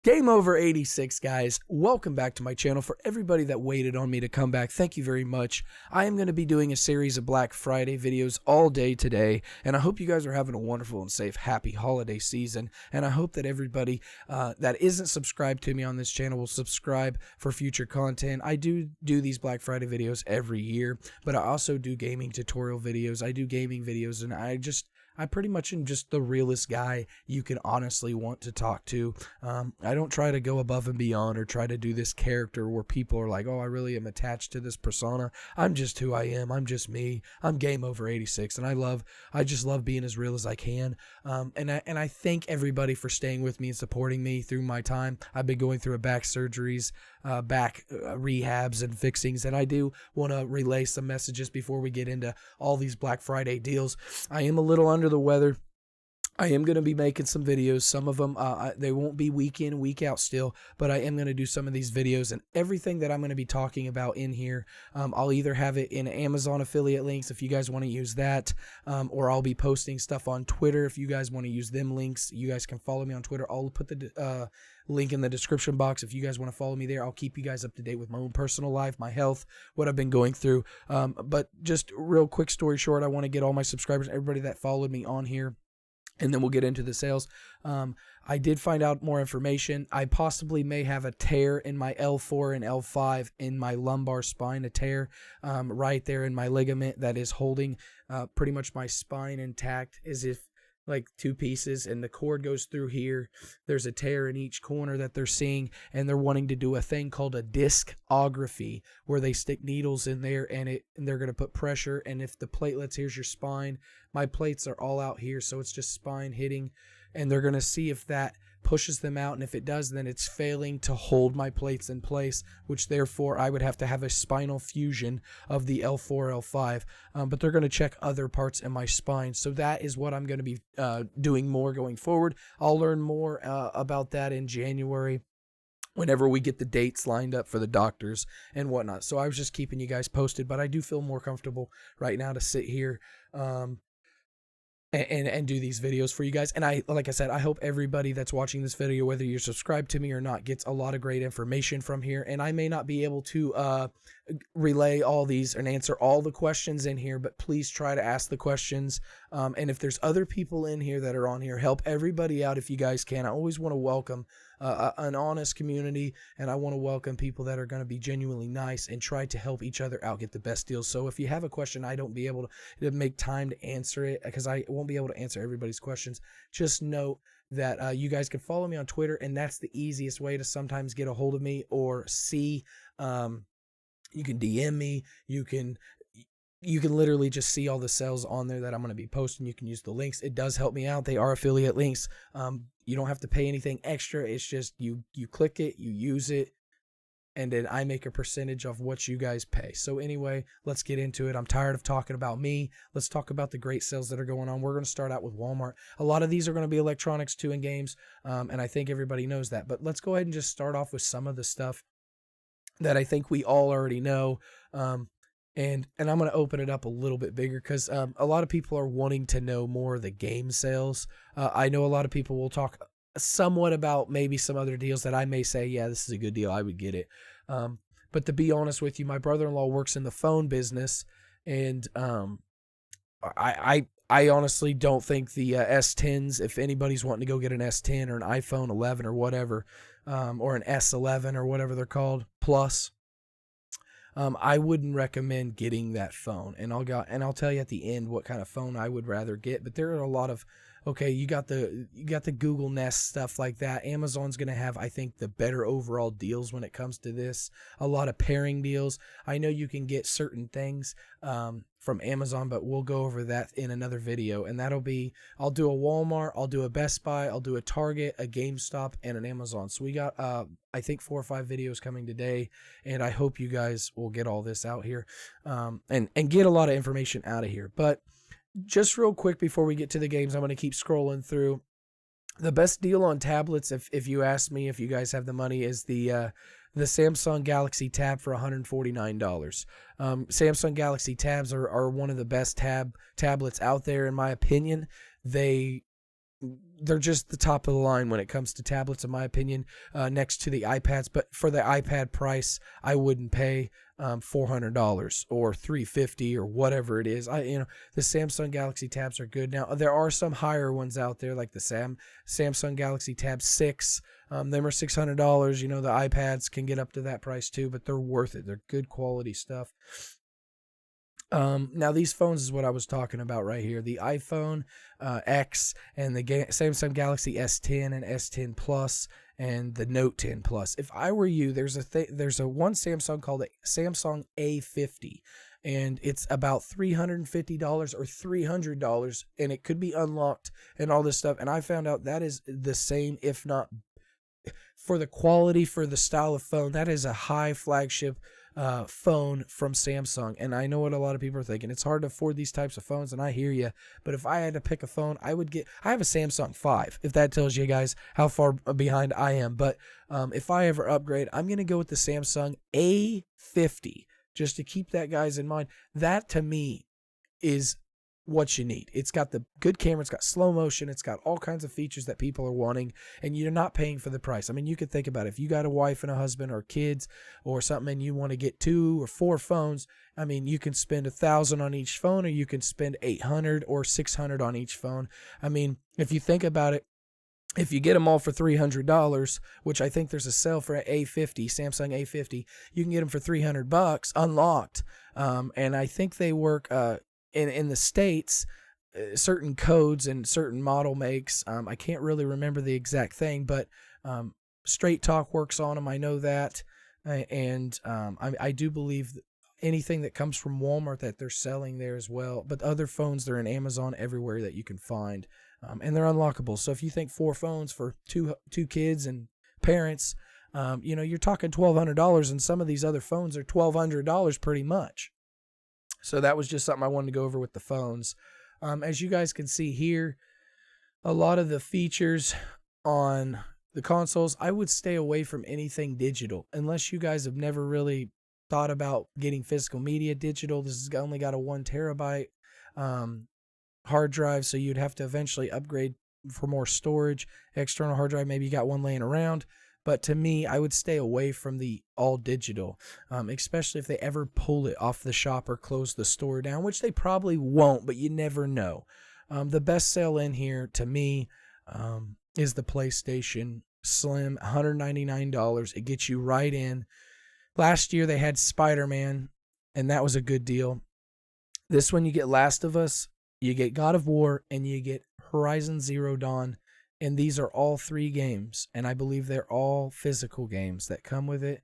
Game over 86, guys. Welcome back to my channel. For everybody that waited on me to come back, thank you very much. I am going to be doing a series of Black Friday videos all day today, and I hope you guys are having a wonderful and safe, happy holiday season, and I hope that everybody that isn't subscribed to me on this channel will subscribe for future content. I do these Black Friday videos every year, but I also do gaming tutorial videos. I do gaming videos, and I pretty much am just the realest guy you can honestly want to talk to. I don't try to go above and beyond or try to do this character where people are like, oh, I really am attached to this persona. I'm just who I am. I'm just me. I'm Game Over 86, and I just love being as real as I can. And I thank everybody for staying with me and supporting me through my time. I've been going through a back surgeries, rehabs and fixings, and I do want to relay some messages before we get into all these Black Friday deals. I am a little under the weather. I am going to be making some videos. Some of them, they won't be week in, week out still, but I am going to do some of these videos, and everything that I'm going to be talking about in here, I'll either have it in Amazon affiliate links if you guys want to use that, or I'll be posting stuff on Twitter if you guys want to use them links. You guys can follow me on Twitter. I'll put the link in the description box if you guys want to follow me there. I'll keep you guys up to date with my own personal life, my health, what I've been going through. But just real quick story short, I want to get all my subscribers, everybody that followed me on here, and then we'll get into the sales. I did find out more information. I possibly may have a tear in my L4 and L5 in my lumbar spine, a tear right there in my ligament that is holding pretty much my spine intact, as if like two pieces, and the cord goes through here. There's a tear in each corner that they're seeing, and they're wanting to do a thing called a discography, where they stick needles in there and they're going to put pressure. And if the platelets, here's your spine, my plates are all out here, so it's just spine hitting, and they're going to see if that pushes them out, and if it does, then it's failing to hold my plates in place, which therefore I would have to have a spinal fusion of the L4, L5, but they're going to check other parts in my spine. So that is what I'm going to be doing more going forward. I'll learn more about that in January, whenever we get the dates lined up for the doctors and whatnot. So I was just keeping you guys posted, but I do feel more comfortable right now to sit here and do these videos for you guys. And like I said, I hope everybody that's watching this video, whether you're subscribed to me or not, gets a lot of great information from here. And I may not be able to relay all these and answer all the questions in here, but please try to ask the questions. And if there's other people in here that are on here, help everybody out if you guys can. I always want to welcome an honest community, and I want to welcome people that are going to be genuinely nice and try to help each other out get the best deals. So if you have a question, I don't be able to make time to answer it, because I won't be able to answer everybody's questions. Just note that you guys can follow me on Twitter, and that's the easiest way to sometimes get a hold of me or see. You can DM me. You can literally just see all the sales on there that I'm going to be posting. You can use the links. It does help me out. They are affiliate links. You don't have to pay anything extra. It's just you click it, you use it, and then I make a percentage of what you guys pay. So anyway, let's get into it. I'm tired of talking about me. Let's talk about the great sales that are going on. We're going to start out with Walmart. A lot of these are going to be electronics too, in games, and I think everybody knows that. But let's go ahead and just start off with some of the stuff that I think we all already know. And I'm going to open it up a little bit bigger, because a lot of people are wanting to know more of the game sales. I know a lot of people will talk somewhat about maybe some other deals that I may say, yeah, this is a good deal, I would get it. But to be honest with you, my brother-in-law works in the phone business, and I honestly don't think the S10s, if anybody's wanting to go get an S10 or an iPhone 11 or whatever, or an S11 or whatever they're called, Plus, I wouldn't recommend getting that phone. And I'll tell you at the end what kind of phone I would rather get. But there are a lot of, okay, you got the Google Nest, stuff like that. Amazon's going to have, I think, the better overall deals when it comes to this. A lot of pairing deals. I know you can get certain things from Amazon, but we'll go over that in another video. And that'll be, I'll do a Walmart, I'll do a Best Buy, I'll do a Target, a GameStop, and an Amazon. So we got, I think, 4 or 5 videos coming today, and I hope you guys will get all this out here and get a lot of information out of here. But just real quick before we get to the games, I'm going to keep scrolling through. The best deal on tablets, if you ask me, if you guys have the money, is the Samsung Galaxy Tab for $149. Samsung Galaxy Tabs are one of the best tablets out there, in my opinion. They they're just the top of the line when it comes to tablets, in my opinion, next to the iPads. But for the iPad price, I wouldn't pay $400 or $350 or whatever it is. The Samsung Galaxy Tabs are good. Now there are some higher ones out there, like the Samsung Galaxy Tab 6. Them are $600. The iPads can get up to that price too, but they're worth it. They're good quality stuff. Now these phones is what I was talking about right here. The iPhone X and the Samsung Galaxy S10 and S10 Plus and the Note 10 Plus. If I were you, there's a one Samsung called a Samsung A50, and it's about $350 or $300, and it could be unlocked and all this stuff. And I found out that is the same, if not, for the quality, for the style of phone, that is a high flagship phone from Samsung. And I know what a lot of people are thinking. It's hard to afford these types of phones, and I hear you. But if I had to pick a phone, I have a Samsung 5, if that tells you guys how far behind I am. But if I ever upgrade, I'm going to go with the Samsung A50, just to keep that, guys, in mind. That, to me, is what you need. It's got the good camera, it's got slow motion, it's got all kinds of features that people are wanting, and you're not paying for the price. I mean, you could think about it. If you got a wife and a husband or kids or something, and you want to get 2 or 4 phones, I mean, you can spend $1,000 on each phone, or you can spend $800 or $600 on each phone. I mean, if you think about it, if you get them all for $300, which I think there's a sale for an A50, Samsung A50, you can get them for $300 unlocked. And I think they work in the States, certain codes and certain model makes. I can't really remember the exact thing, but Straight Talk works on them. I know that. And I do believe anything that comes from Walmart that they're selling there as well. But other phones, they're in Amazon everywhere that you can find. And they're unlockable. So if you think 4 phones for two kids and parents, you're talking $1,200, and some of these other phones are $1,200 pretty much. So that was just something I wanted to go over with the phones. As you guys can see here, a lot of the features on the consoles, I would stay away from anything digital. Unless you guys have never really thought about getting physical media digital. This has only got a 1 terabyte hard drive, so you'd have to eventually upgrade for more storage. External hard drive, maybe you got one laying around. But to me, I would stay away from the all digital, especially if they ever pull it off the shop or close the store down, which they probably won't, but you never know. The best sale in here, to me, is the PlayStation Slim, $199. It gets you right in. Last year, they had Spider-Man, and that was a good deal. This one, you get Last of Us, you get God of War, and you get Horizon Zero Dawn. And these are all 3 games, and I believe they're all physical games that come with it.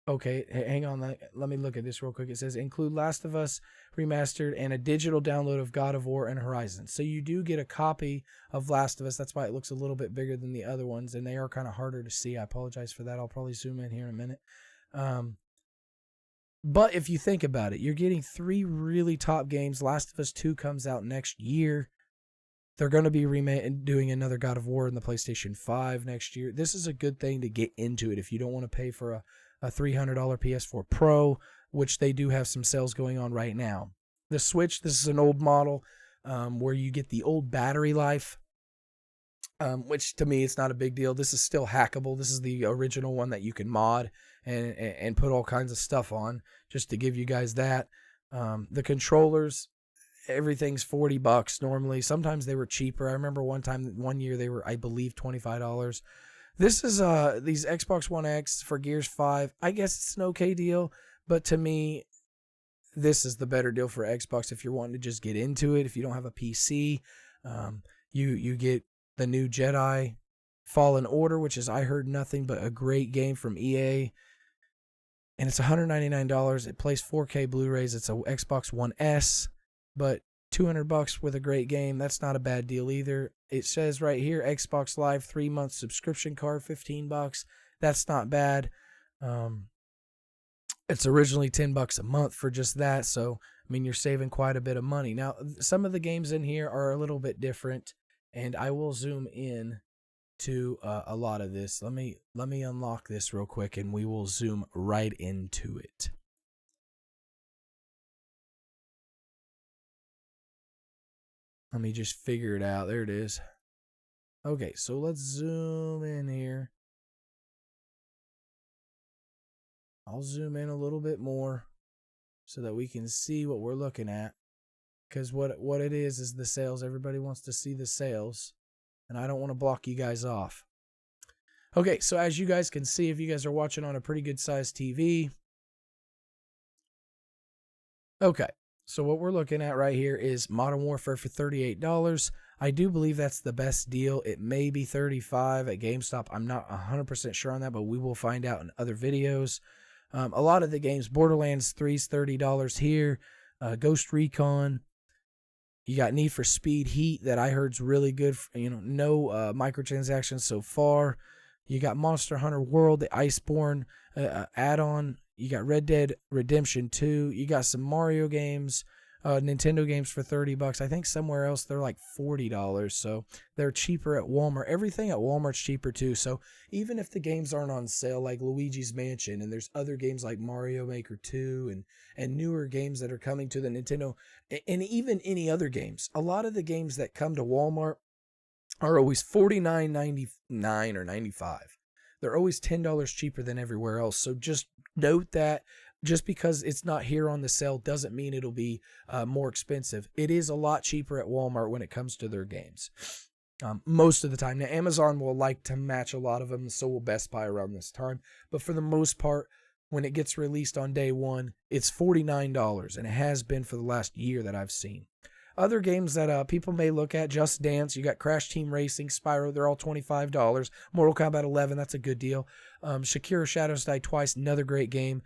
Okay, hang on. Let me look at this real quick. It says, include Last of Us Remastered and a digital download of God of War and Horizon. So you do get a copy of Last of Us. That's why it looks a little bit bigger than the other ones, and they are kind of harder to see. I apologize for that. I'll probably zoom in here in a minute. But if you think about it, you're getting 3 really top games. Last of Us 2 comes out next year. They're going to be doing another God of War in the PlayStation 5 next year. This is a good thing to get into it if you don't want to pay for a $300 PS4 Pro, which they do have some sales going on right now. The Switch, this is an old model where you get the old battery life, which to me, it's not a big deal. This is still hackable. This is the original one that you can mod and put all kinds of stuff on, just to give you guys that. The controllers, everything's $40 normally. Sometimes they were cheaper. I remember one year they were, I believe, $25. This is these Xbox One X for Gears 5. I guess it's an okay deal, but to me, this is the better deal for Xbox if you're wanting to just get into it. If you don't have a PC, you get the new Jedi Fallen Order, which is, I heard nothing but a great game from EA. And it's $199. It plays 4K Blu-rays. It's a Xbox One S. But $200 with a great game, that's not a bad deal either. It says right here, Xbox Live 3-month subscription card, $15. That's not bad. It's originally $10 a month for just that. So, I mean, you're saving quite a bit of money. Now, some of the games in here are a little bit different, and I will zoom in to a lot of this. Let me unlock this real quick, and we will zoom right into it. Let me just figure it out. There it is. Okay, so let's zoom in here. I'll zoom in a little bit more so that we can see what we're looking at. Because what it is the sales. Everybody wants to see the sales. And I don't want to block you guys off. Okay, so as you guys can see, if you guys are watching on a pretty good sized TV. Okay, so what we're looking at right here is Modern Warfare for $38. I do believe that's the best deal. It may be $35 at GameStop. I'm not 100% sure on that, but we will find out in other videos. A lot of the games, Borderlands 3 is $30 here. Ghost Recon. You got Need for Speed Heat that I heard's really good. No microtransactions so far. You got Monster Hunter World, the Iceborne add-on. You got Red Dead Redemption 2. You got some Mario games, Nintendo games for $30. I think somewhere else they're like $40. So they're cheaper at Walmart. Everything at Walmart's cheaper too. So even if the games aren't on sale, like Luigi's Mansion, and there's other games like Mario Maker 2 and newer games that are coming to the Nintendo, and even any other games, a lot of the games that come to Walmart are always $49.99 or $95. They're always $10 cheaper than everywhere else. So just note that just because it's not here on the sale doesn't mean it'll be more expensive. It is a lot cheaper at Walmart when it comes to their games. Most of the time. Now, Amazon will like to match a lot of them, so will Best Buy around this time. But for the most part, when it gets released on day one, it's $49, and it has been for the last year that I've seen. Other games that people may look at, Just Dance, you got Crash Team Racing, Spyro, they're all $25. Mortal Kombat 11, that's a good deal. Shakira Shadows Die Twice, another great game.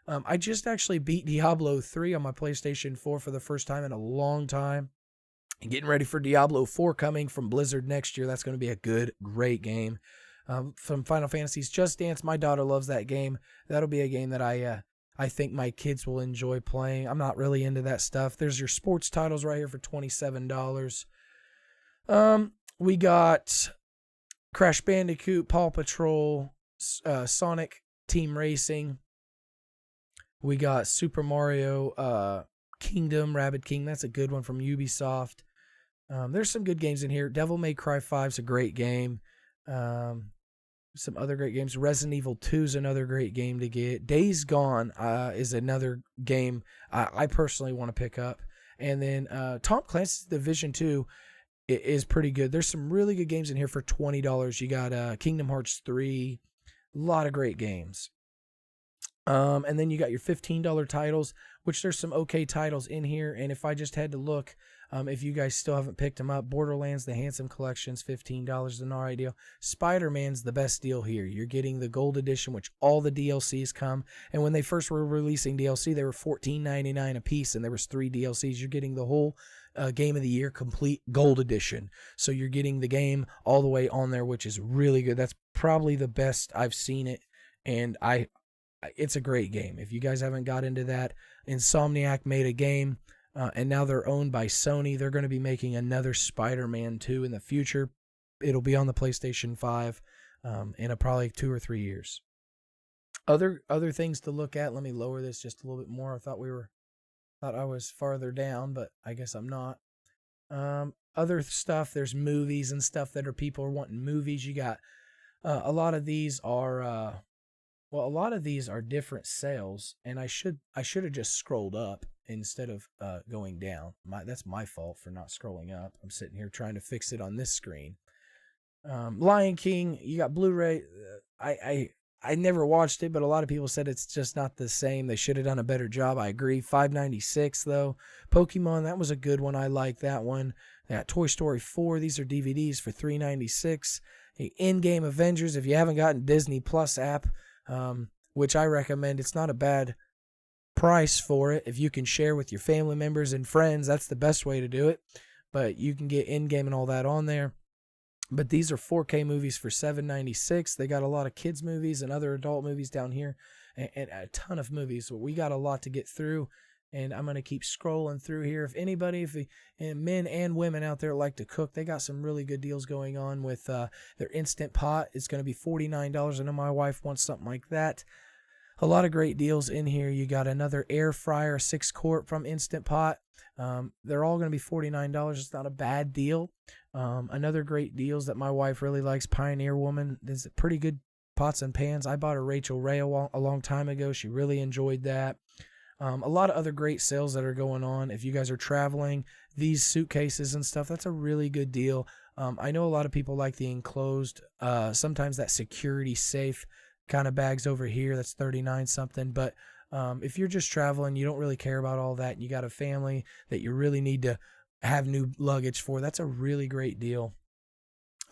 I just actually beat Diablo 3 on my PlayStation 4 for the first time in a long time. And getting ready for Diablo 4 coming from Blizzard next year. That's going to be a great game. From Final Fantasies, Just Dance, my daughter loves that game. That'll be a game that I think my kids will enjoy playing. I'm not really into that stuff. There's your sports titles right here for $27. We got Crash Bandicoot, Paw Patrol, Sonic Team Racing. We got Super Mario Kingdom, Rabbids Kingdom. That's a good one from Ubisoft. There's some good games in here. Devil May Cry 5 is a great game. Some other great games. Resident Evil 2 is another great game to get. Days Gone is another game I personally want to pick up. And then Tom Clancy's Division 2 is pretty good. There's some really good games in here for $20. You got Kingdom Hearts 3. A lot of great games. And then you got your $15 titles, which there's some okay titles in here. And if I just had to look, if you guys still haven't picked them up, Borderlands, the Handsome Collection's $15 is an alright deal. Spider-Man's the best deal here. You're getting the Gold Edition, which all the DLCs come. And when they first were releasing DLC, they were $14.99 a piece, and there was 3 DLCs. You're getting the whole Game of the Year complete Gold Edition. So you're getting the game all the way on there, which is really good. That's probably the best I've seen it, and it's a great game. If you guys haven't got into that, Insomniac made a game, and now they're owned by Sony. They're going to be making another Spider-Man 2 in the future. It'll be on the PlayStation 5 in probably 2 or 3 years. Other things to look at. Let me lower this just a little bit more. I thought I was farther down, but I guess I'm not. Other stuff. There's movies and stuff that people are wanting movies. You got a lot of these are. Well, a lot of these are different sales, and I should have just scrolled up instead of going down. That's my fault for not scrolling up. I'm sitting here trying to fix it on this screen. Lion King, you got Blu-ray. I never watched it, but a lot of people said it's just not the same. They should have done a better job. I agree. $5.96 though. Pokemon, that was a good one. I like that one. They got Toy Story 4. These are DVDs for $3.96. In-game Avengers. If you haven't gotten Disney Plus app, which I recommend, it's not a bad price for it. If you can share with your family members and friends, that's the best way to do it. But you can get in-game and all that on there. But these are 4K movies for $7.96. They got a lot of kids movies and other adult movies down here, and a ton of movies. So we got a lot to get through, and I'm going to keep scrolling through here. If anybody, men and women out there like to cook, they got some really good deals going on with their Instant Pot. It's going to be $49. I know my wife wants something like that. A lot of great deals in here. You got another air fryer, 6-quart from Instant Pot. They're all going to be $49. It's not a bad deal. Another great deals that my wife really likes, Pioneer Woman. There's pretty good pots and pans. I bought a Rachel Ray a long time ago. She really enjoyed that. A lot of other great sales that are going on. If you guys are traveling, these suitcases and stuff, that's a really good deal. I know a lot of people like the enclosed, sometimes that security safe kind of bags over here. That's 39 something. But if you're just traveling, you don't really care about all that, and you got a family that you really need to have new luggage for, that's a really great deal.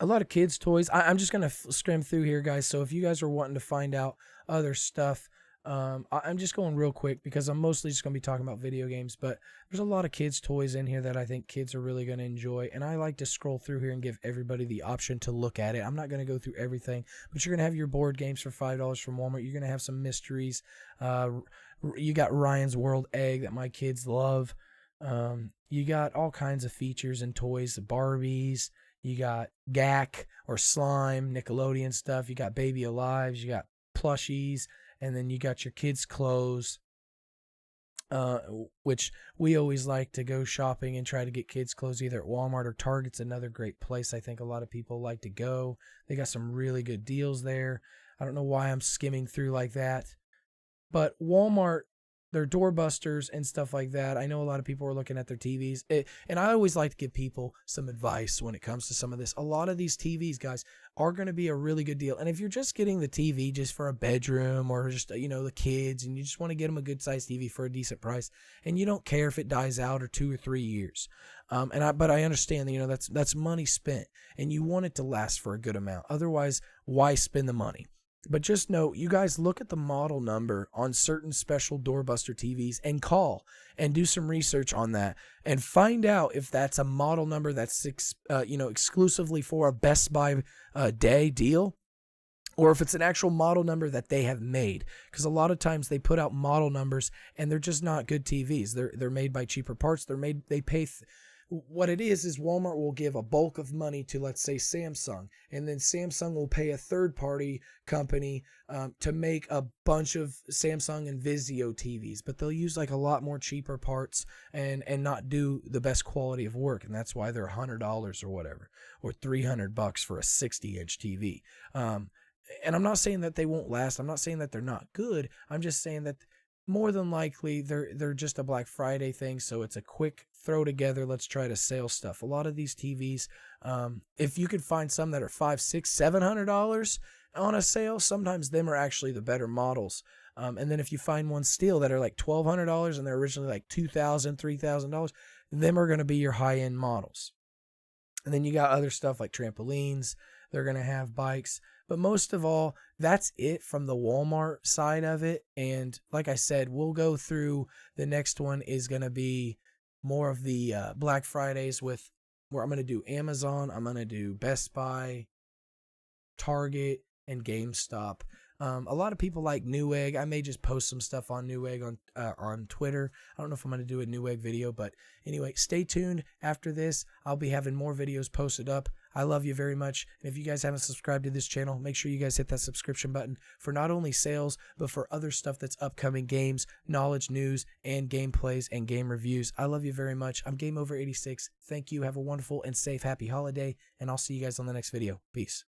A lot of kids' toys. I'm just going to skim through here, guys. So if you guys are wanting to find out other stuff, I'm just going real quick because I'm mostly just going to be talking about video games, but there's a lot of kids' toys in here that I think kids are really going to enjoy, and I like to scroll through here and give everybody the option to look at it. I'm not going to go through everything, but you're going to have your board games for $5 from Walmart. You're going to have some mysteries. You got Ryan's World Egg that my kids love. You got all kinds of features and toys, Barbies. You got Gak or Slime, Nickelodeon stuff. You got Baby Alives. You got plushies. And then you got your kids' clothes, which we always like to go shopping and try to get kids' clothes either at Walmart or Target's another great place I think a lot of people like to go. They got some really good deals there. I don't know why I'm skimming through like that. But Walmart, their doorbusters and stuff like that. I know a lot of people are looking at their TVs. And I always like to give people some advice when it comes to some of this. A lot of these TVs, guys, are going to be a really good deal. And if you're just getting the TV just for a bedroom or just, the kids, and you just want to get them a good sized TV for a decent price, and you don't care if it dies out or 2 or 3 years. But I understand that, that's money spent, and you want it to last for a good amount. Otherwise, why spend the money? But just know, you guys look at the model number on certain special doorbuster TVs and call and do some research on that and find out if that's a model number that's exclusively for a Best Buy day deal, or if it's an actual model number that they have made. Because a lot of times they put out model numbers and they're just not good TVs. They're made by cheaper parts. They pay. What it is Walmart will give a bulk of money to, let's say, Samsung, and then Samsung will pay a third-party company to make a bunch of Samsung and Vizio TVs, but they'll use like a lot more cheaper parts and not do the best quality of work, and that's why they're $100 or whatever, or $300 for a 60-inch TV. And I'm not saying that they won't last. I'm not saying that they're not good. I'm just saying that more than likely they're just a Black Friday thing, so it's a quick throw together, let's try to sell stuff. A lot of these TVs, if you could find some that are $500, $600, $700 on a sale, sometimes them are actually the better models. And then if you find ones still that are like $1,200 and they're originally like $2,000, $3,000, them are going to be your high-end models. And then you got other stuff like trampolines. They're going to have bikes. But most of all, that's it from the Walmart side of it. And like I said, we'll go through, the next one is going to be more of the Black Fridays where I'm going to do Amazon, I'm going to do Best Buy, Target, and GameStop. A lot of people like Newegg. I may just post some stuff on Newegg on Twitter. I don't know if I'm going to do a Newegg video, but anyway, stay tuned. After this, I'll be having more videos posted up. I love you very much. And if you guys haven't subscribed to this channel, make sure you guys hit that subscription button for not only sales, but for other stuff that's upcoming, games, knowledge, news, and gameplays and game reviews. I love you very much. I'm Game Over 86. Thank you. Have a wonderful and safe, happy holiday, and I'll see you guys on the next video. Peace.